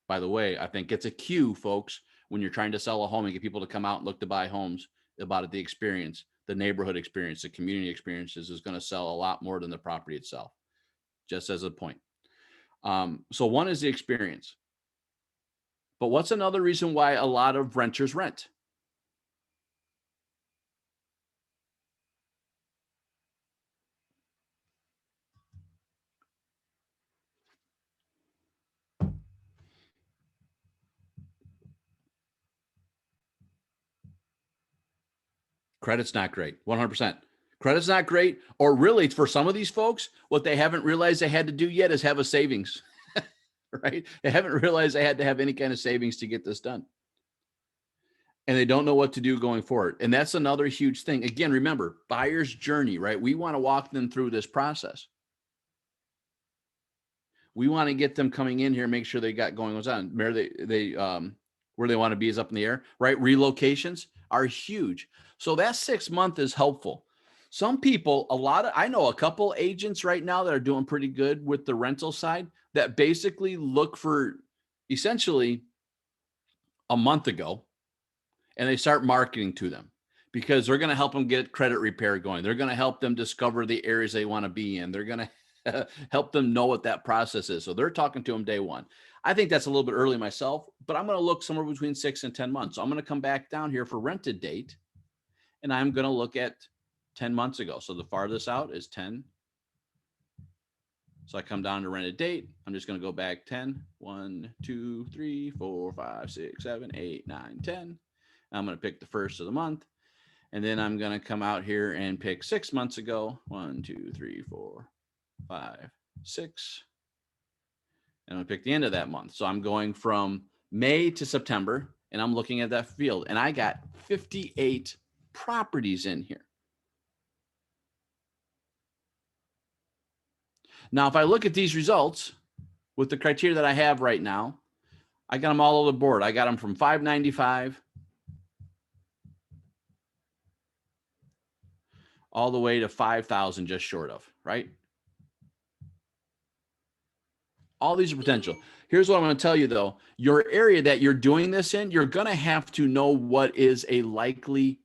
By the way, I think it's a cue, folks, when you're trying to sell a home and get people to come out and look to buy homes, about the experience, the neighborhood experience, the community experiences is going to sell a lot more than the property itself, just as a point. So one is the experience. But what's another reason why a lot of renters rent? Credit's not great, 100%. Credit's not great, or really for some of these folks, what they haven't realized they had to do yet is have a savings, right? They haven't realized they had to have any kind of savings to get this done. And they don't know what to do going forward. And that's another huge thing. Again, remember, buyer's journey, right? We want to walk them through this process. We want to get them coming in here, make sure they got going on. Where they want to be is up in the air, right? Relocations are huge. So that 6 month is helpful. Some people, I know a couple agents right now that are doing pretty good with the rental side that basically look for essentially a month ago, and they start marketing to them because they're going to help them get credit repair going. They're going to help them discover the areas they want to be in. They're going to help them know what that process is. So they're talking to them day one. I think that's a little bit early myself, but I'm going to look somewhere between 6 and 10 months. So I'm going to come back down here for rented date, and I'm going to look at 10 months ago. So the farthest out is 10. So I come down to rented date. I'm just going to go back 10, 1, 2, 3, 4, 5, 6, 7, 8, 9, 10. I'm going to pick the first of the month. And then I'm going to come out here and pick 6 months ago. 1, 2, 3, 4, 5, 6. And I'm going to pick the end of that month. So I'm going from May to September, and I'm looking at that field. And I got 58 properties in here. Now, if I look at these results with the criteria that I have right now, I got them all over the board. I got them from 595 all the way to 5,000, just short of, right? All these are potential. Here's what I'm going to tell you, though. Your area that you're doing this in, you're going to have to know what is a likely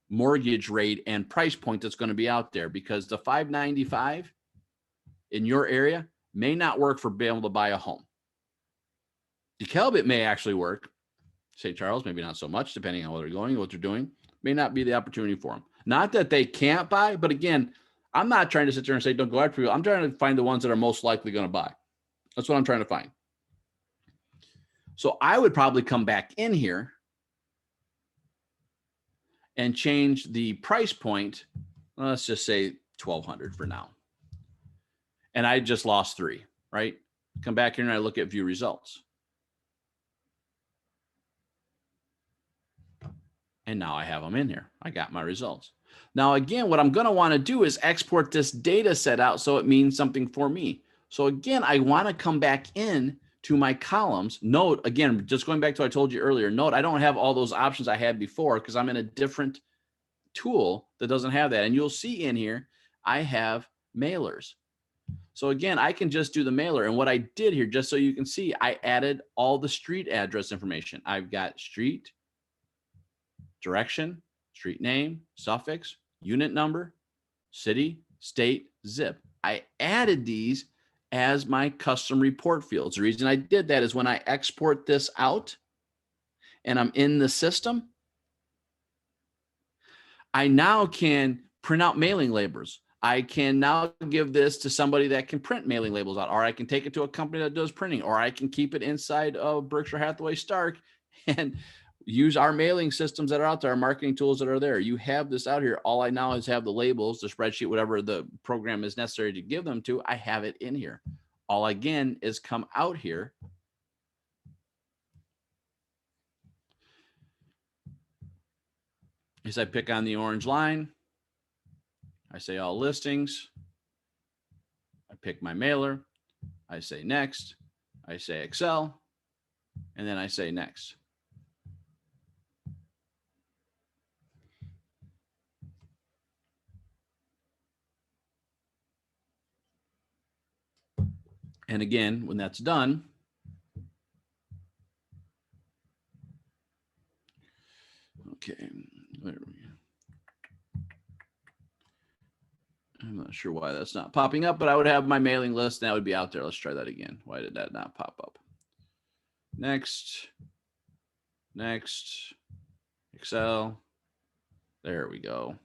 mortgage rate and price point that's going to be out there, because the 595 in your area may not work for being able to buy a home. DeKalb, it may actually work. St. Charles, maybe not so much, depending on where they're going, what they're doing. May not be the opportunity for them. Not that they can't buy, but again, I'm not trying to sit there and say, don't go after people. I'm trying to find the ones that are most likely going to buy. That's what I'm trying to find. So I would probably come back in here and change the price point. Let's just say 1,200 for now. And I just lost 3, right? Come back here and I look at view results. And now I have them in here. I got my results. Now, again, what I'm going to want to do is export this data set out so it means something for me. So again, I want to come back in to my columns. Note, again, just going back to what I told you earlier, note I don't have all those options I had before because I'm in a different tool that doesn't have that. And you'll see in here, I have mailers. So again, I can just do the mailer. And what I did here, just so you can see, I added all the street address information. I've got street, direction, street name, suffix, unit number, city, state, zip. I added these as my custom report fields. The reason I did that is when I export this out and I'm in the system, I now can print out mailing labels. I can now give this to somebody that can print mailing labels out, or I can take it to a company that does printing, or I can keep it inside of Berkshire Hathaway Stark and use our mailing systems that are out there, our marketing tools that are there. You have this out here. All I now is have the labels, the spreadsheet, whatever the program is necessary to give them to, I have it in here. All again is come out here. Is I pick on the orange line. I say all listings. I pick my mailer. I say next. I say Excel. And then I say next. And again, when that's done, okay, there we go. I'm not sure why that's not popping up, but I would have my mailing list and that would be out there. Let's try that again. Why did that not pop up? Next, next, Excel. There we go.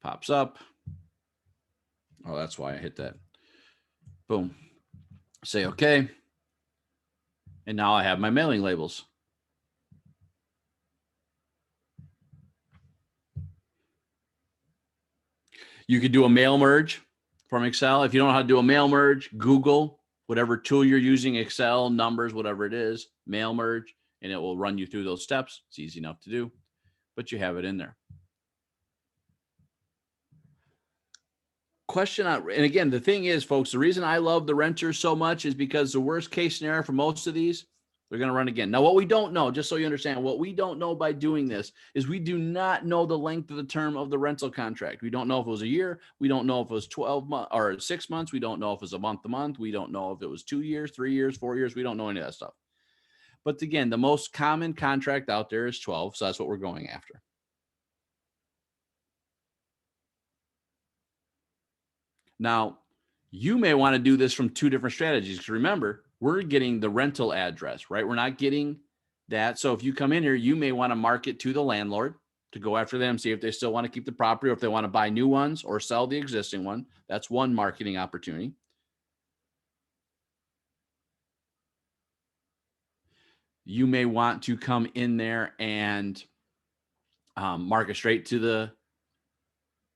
Pops up. Oh, that's why I hit that. Boom. Say okay. And now I have my mailing labels. You could do a mail merge from Excel. If you don't know how to do a mail merge, Google whatever tool you're using, Excel, numbers, whatever it is, mail merge, and it will run you through those steps. It's easy enough to do, but you have it in there. Question on, and again, the thing is, folks, the reason I love the renters so much is because the worst case scenario for most of these, they're going to run again. Now, what we don't know, just so you understand, what we don't know by doing this is we do not know the length of the term of the rental contract. We don't know if it was a year. We don't know if it was 12 months or 6 months. We don't know if it was a month to month. We don't know if it was 2 years, 3 years, 4 years. We don't know any of that stuff. But again, the most common contract out there is 12. So that's what we're going after. Now, you may want to do this from two different strategies. Because remember, we're getting the rental address, right? We're not getting that. So if you come in here, you may want to market to the landlord to go after them, see if they still want to keep the property or if they want to buy new ones or sell the existing one. That's one marketing opportunity. You may want to come in there and market straight to the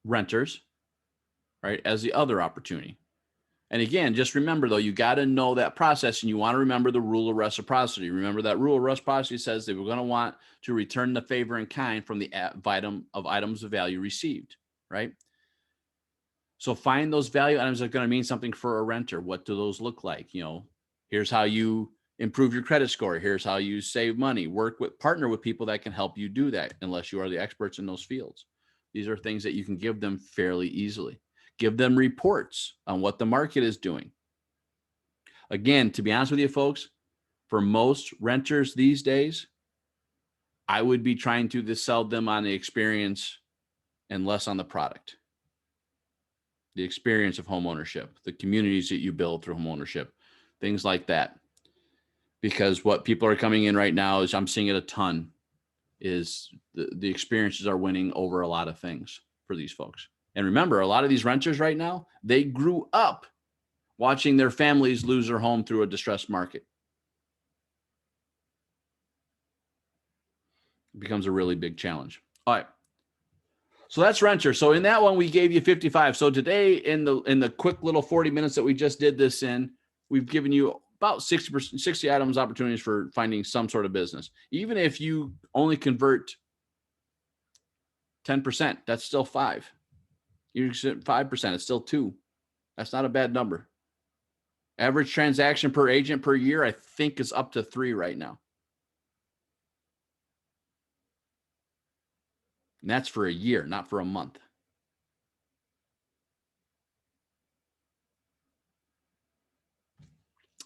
renters, right, as the other opportunity. And again, just remember, though, you got to know that process and you want to remember the rule of reciprocity. Remember that rule of reciprocity says that we're going to want to return the favor in kind from the items of value received, right? So find those value items that are going to mean something for a renter. What do those look like? You know, here's how you improve your credit score. Here's how you save money. Partner with people that can help you do that unless you are the experts in those fields. These are things that you can give them fairly easily. Give them reports on what the market is doing. Again, to be honest with you, folks, for most renters these days, I would be trying to sell them on the experience and less on the product. The experience of homeownership, the communities that you build through homeownership, things like that. Because what people are coming in right now is, I'm seeing it a ton, is the experiences are winning over a lot of things for these folks. And remember, a lot of these renters right now, they grew up watching their families lose their home through a distressed market. It becomes a really big challenge. All right. So that's renter. So in that one, we gave you 55. So today in the quick little 40 minutes that we just did this in, we've given you about 60 items opportunities for finding some sort of business. Even if you only convert 10%, that's still 5. You 5%, it's still 2. That's not a bad number. Average transaction per agent per year, I think is up to 3 right now. And that's for a year, not for a month.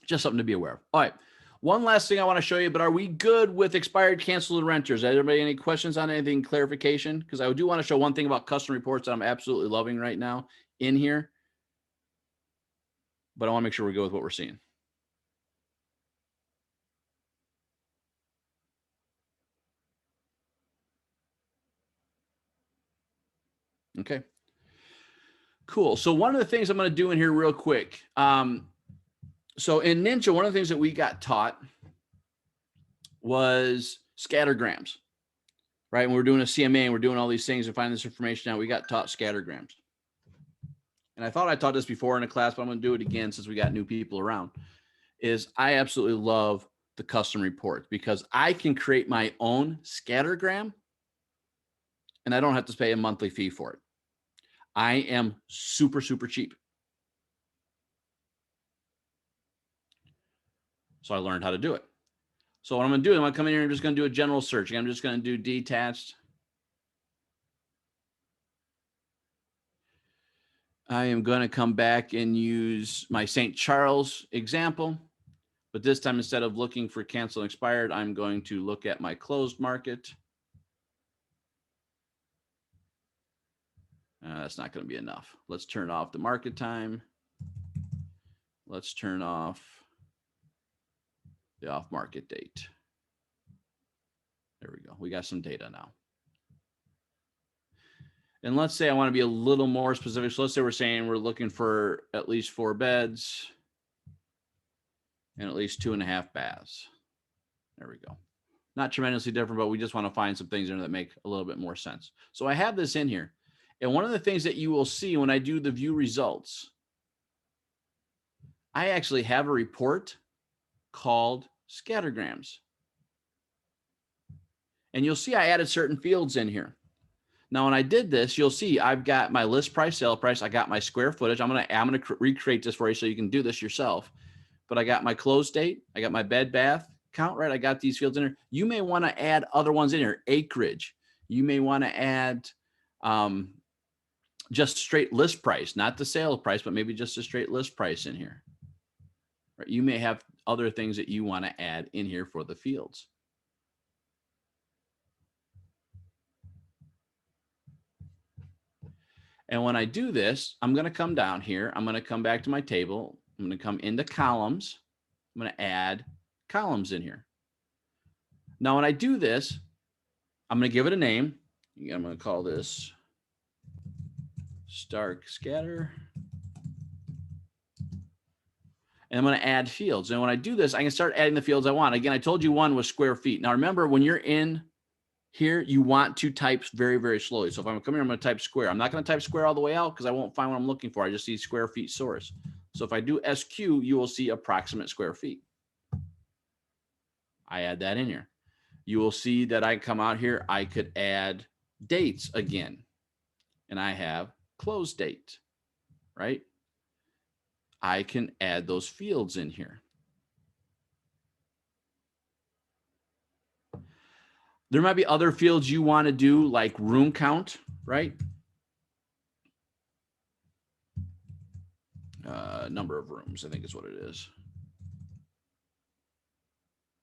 Just something to be aware of. All right. One last thing I want to show you, but are we good with expired, canceled, and renters? Anybody any questions on anything, clarification? Because I do want to show one thing about custom reports that I'm absolutely loving right now in here. But I want to make sure we go with what we're seeing. Okay. Cool. So one of the things I'm going to do in here real quick. So in Ninja, one of the things that we got taught was scattergrams, right? And we're doing a CMA and we're doing all these things and finding this information out. We got taught scattergrams. And I thought I taught this before in a class, but I'm going to do it again since we got new people around, is I absolutely love the custom reports because I can create my own scattergram and I don't have to pay a monthly fee for it. I am super, super cheap. So I learned how to do it. So what I'm going to do, I'm going to come in here and I'm just going to do a general search. I'm just going to do detached. I am going to come back and use my St. Charles example. But this time, instead of looking for canceled and expired, I'm going to look at my closed market. That's not going to be enough. Let's turn off the market time. Let's turn off the off market date. There we go. We got some data now. And let's say I want to be a little more specific. So let's say we're saying we're looking for at least 4 beds and at least 2.5 baths. There we go. Not tremendously different, but we just want to find some things in there that make a little bit more sense. So I have this in here. And one of the things that you will see when I do the view results, I actually have a report called scattergrams. And you'll see I added certain fields in here. Now, when I did this, you'll see I've got my list price, sale price. I got my square footage. I'm gonna recreate this for you so you can do this yourself. But I got my close date. I got my bed bath count, right? I got these fields in here. You may want to add other ones in here. Acreage. You may want to add just straight list price, not the sale price, but maybe just a straight list price in here. Right? You may have other things that you want to add in here for the fields. And when I do this, I'm going to come down here. I'm going to come back to my table. I'm going to come into columns. I'm going to add columns in here. Now, when I do this, I'm going to give it a name. I'm going to call this Stark Scatter. And I'm going to add fields. And when I do this, I can start adding the fields I want. Again, I told you one was square feet. Now, remember, when you're in here, you want to type very, very slowly. So if I'm coming here, I'm going to type square. I'm not going to type square all the way out because I won't find what I'm looking for. I just see square feet source. So if I do SQ, you will see approximate square feet. I add that in here. You will see that I come out here. I could add dates again. And I have close date, right? I can add those fields in here. There might be other fields you want to do, like room count, right? Number of rooms, I think is what it is.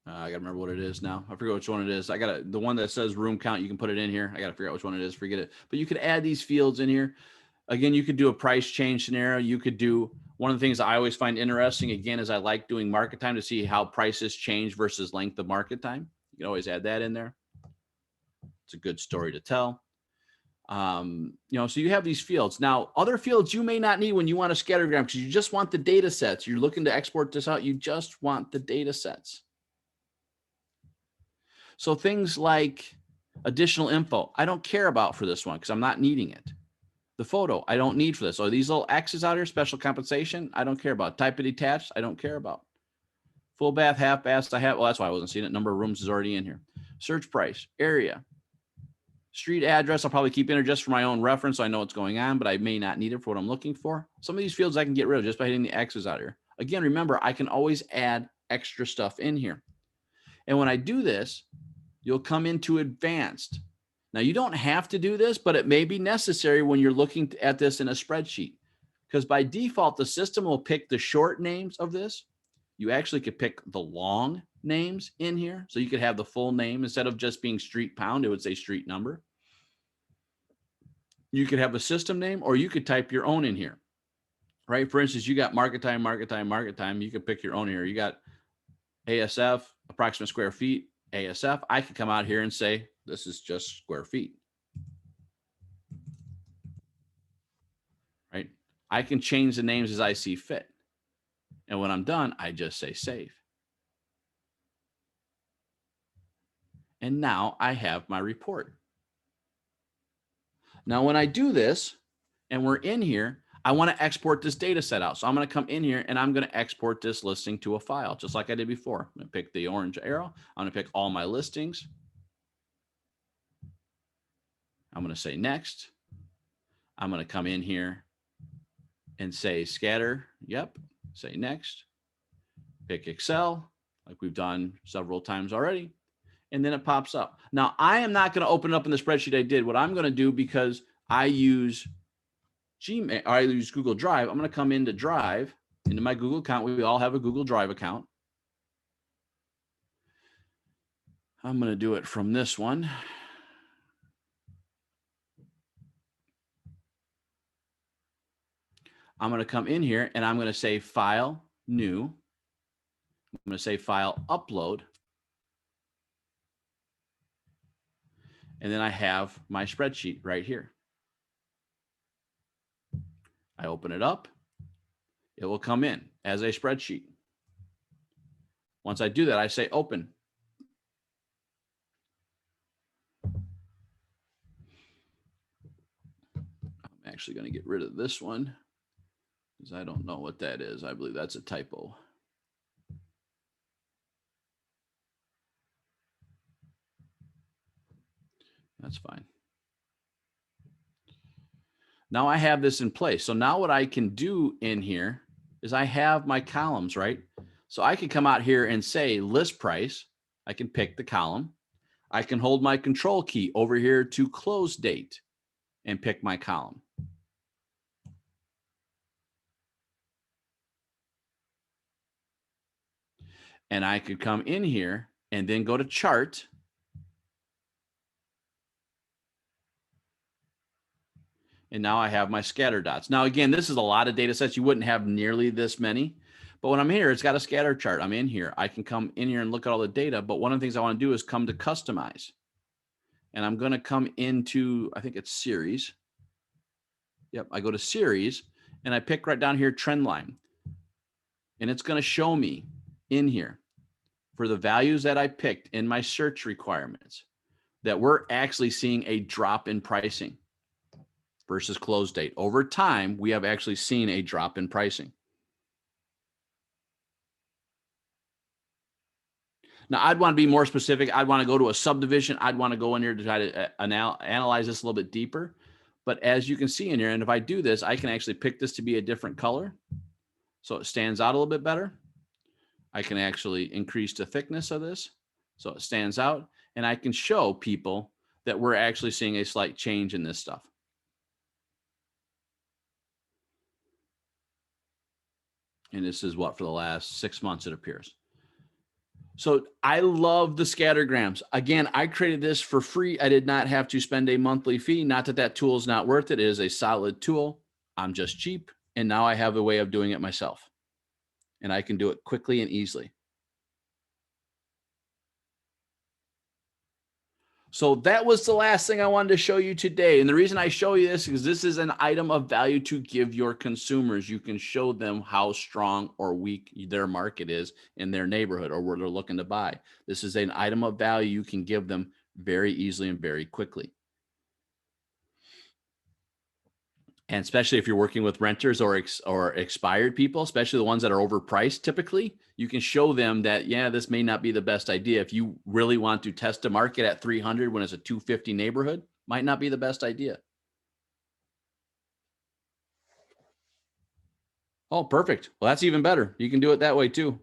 I gotta remember what it is now. I forget which one it is. The one that says room count, you can put it in here. I gotta figure out which one it is, forget it. But you could add these fields in here. Again, you could do a price change scenario. You could do, one of the things I always find interesting, again, is I like doing market time to see how prices change versus length of market time. You can always add that in there. It's a good story to tell. So you have these fields. Now, other fields you may not need when you want a scattergram because you just want the data sets. You're looking to export this out. You just want the data sets. So things like additional info, I don't care about for this one because I'm not needing it. The photo, I don't need for this. So these little X's out here, special compensation, I don't care about. Type of detached, I don't care about. Full bath, half bath, well, that's why I wasn't seeing it. Number of rooms is already in here. Search price, area, street address, I'll probably keep in there just for my own reference so I know what's going on, but I may not need it for what I'm looking for. Some of these fields I can get rid of just by hitting the X's out here. Again, remember, I can always add extra stuff in here. And when I do this, you'll come into advanced. Now, you don't have to do this, but it may be necessary when you're looking at this in a spreadsheet, because by default, the system will pick the short names of this. You actually could pick the long names in here. So you could have the full name instead of just being street pound, it would say street number. You could have a system name, or you could type your own in here, right? For instance, you got market time, market time, market time. You could pick your own here. You got ASF, approximate square feet, ASF. I could come out here and say, this is just square feet, right? I can change the names as I see fit. And when I'm done, I just say save. And now I have my report. Now, when I do this and we're in here, I want to export this data set out. So I'm going to come in here and I'm going to export this listing to a file, just like I did before. I'm going to pick the orange arrow. I'm going to pick all my listings. I'm going to say next. I'm going to come in here and say scatter. Yep. Say next. Pick Excel, like we've done several times already. And then it pops up. Now, I am not going to open it up in the spreadsheet I did. What I'm going to do, because I use Gmail, or I use Google Drive, I'm going to come into Drive, into my Google account. We all have a Google Drive account. I'm going to do it from this one. I'm going to come in here and I'm going to say File, New. I'm going to say File, Upload. And then I have my spreadsheet right here. I open it up. It will come in as a spreadsheet. Once I do that, I say open. I'm actually going to get rid of this one because I don't know what that is. I believe that's a typo. That's fine. Now I have this in place. So now what I can do in here is I have my columns, right? So I can come out here and say list price. I can pick the column. I can hold my control key over here to close date and pick my column. And I could come in here and then go to chart. And now I have my scatter dots. Now, again, this is a lot of data sets. You wouldn't have nearly this many. But when I'm here, it's got a scatter chart. I'm in here. I can come in here and look at all the data. But one of the things I want to do is come to customize. And I'm going to come into, I think it's series. Yep, I go to series and I pick right down here trend line. And it's going to show me in here for the values that I picked in my search requirements that we're actually seeing a drop in pricing versus close date. Over time, we have actually seen a drop in pricing. Now, I'd want to be more specific. I'd want to go to a subdivision. I'd want to go in here to try to analyze this a little bit deeper. But as you can see in here, and if I do this, I can actually pick this to be a different color. So it stands out a little bit better. I can actually increase the thickness of this so it stands out. And I can show people that we're actually seeing a slight change in this stuff. And this is what, for the last 6 months, it appears. So I love the scattergrams. Again, I created this for free. I did not have to spend a monthly fee. Not that that tool is not worth it. It is a solid tool. I'm just cheap. And now I have a way of doing it myself. And I can do it quickly and easily. So that was the last thing I wanted to show you today. And the reason I show you this is this is an item of value to give your consumers. You can show them how strong or weak their market is in their neighborhood or where they're looking to buy. This is an item of value you can give them very easily and very quickly. And especially if you're working with renters or expired people, especially the ones that are overpriced, typically, you can show them that, yeah, this may not be the best idea. If you really want to test a market at 300 when it's a 250 neighborhood, might not be the best idea. Oh, perfect. Well, that's even better. You can do it that way too.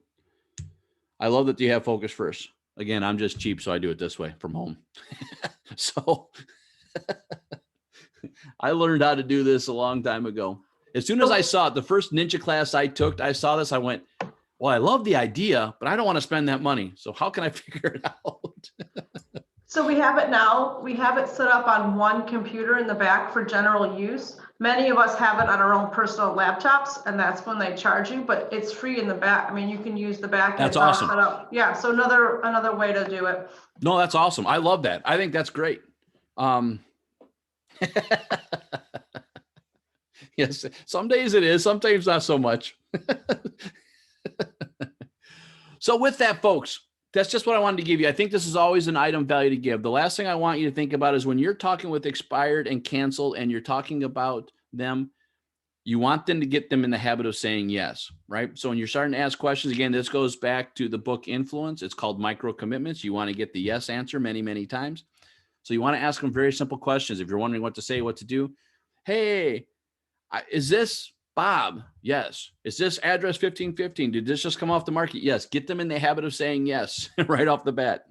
I love that you have focus first. Again, I'm just cheap, so I do it this way from home. So I learned how to do this a long time ago. As soon as I saw it, the first ninja class I took, I saw this, I went, well, I love the idea, but I don't want to spend that money. So how can I figure it out? So we have it now. We have it set up on one computer in the back for general use. Many of us have it on our own personal laptops, and that's when they charge you, but it's free in the back. I mean, you can use the back. That's and it's all awesome. set up. Yeah, so another way to do it. No, that's awesome. I love that. I think that's great. Yes, some days it is, sometimes not so much. So with that, folks, that's just what I wanted to give you. I think this is always an item value to give. The last thing I want you to think about is when you're talking with expired and canceled and you're talking about them, you want them to get them in the habit of saying yes, right? So when you're starting to ask questions, again, this goes back to the book Influence. It's called Micro Commitments. You want to get the yes answer many, many times. So you want to ask them very simple questions. If you're wondering what to say, what to do, hey, is this Bob? Yes. Is this address 1515? Did this just come off the market? Yes. Get them in the habit of saying yes right off the bat,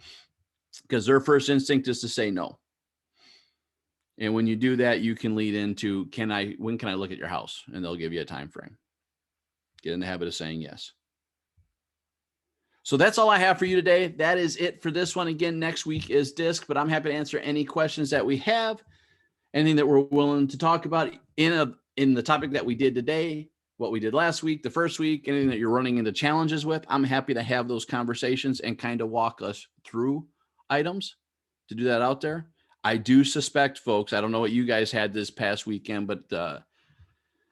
because their first instinct is to say no. And when you do that, you can lead into, when can I look at your house? And they'll give you a time frame. Get in the habit of saying yes. So that's all I have for you today. That is it for this one. Again, next week is DISC, but I'm happy to answer any questions that we have, anything that we're willing to talk about in the topic that we did today, what we did last week, the first week, anything that you're running into challenges with. I'm happy to have those conversations and kind of walk us through items to do that out there. I do suspect, folks, I don't know what you guys had this past weekend, but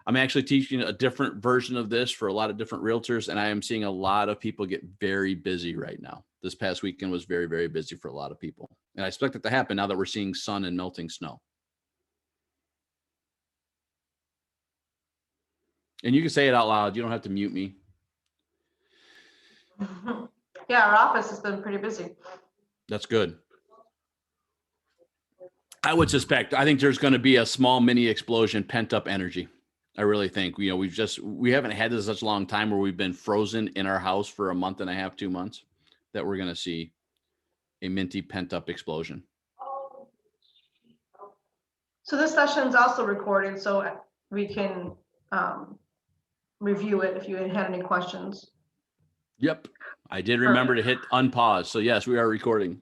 I'm actually teaching a different version of this for a lot of different realtors, and I am seeing a lot of people get very busy right now. This past weekend was very, very busy for a lot of people. And I expect it to happen now that we're seeing sun and melting snow. And you can say it out loud. You don't have to mute me. Yeah, our office has been pretty busy. That's good. I would suspect, I think there's going to be a small mini explosion, pent up energy. I really think, we haven't had this such a long time where we've been frozen in our house for a month and a half, 2 months, that we're going to see a minty pent up explosion. So this session is also recorded, so we can review it if you had any questions. Yep. I did remember to hit unpause. So yes, we are recording.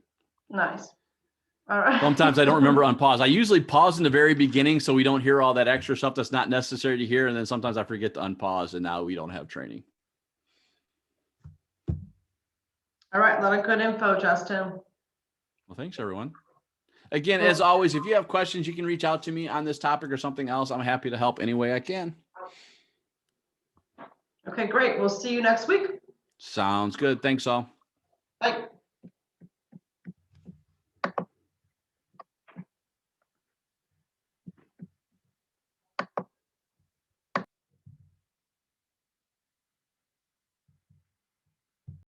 Nice. All right. Sometimes I don't remember unpause. I usually pause in the very beginning so we don't hear all that extra stuff that's not necessary to hear. And then sometimes I forget to unpause, and now we don't have training. All right. A lot of good info, Justin. Well, thanks everyone. Again, as always, if you have questions, you can reach out to me on this topic or something else. I'm happy to help any way I can. Okay, great. We'll see you next week. Sounds good. Thanks all. Bye.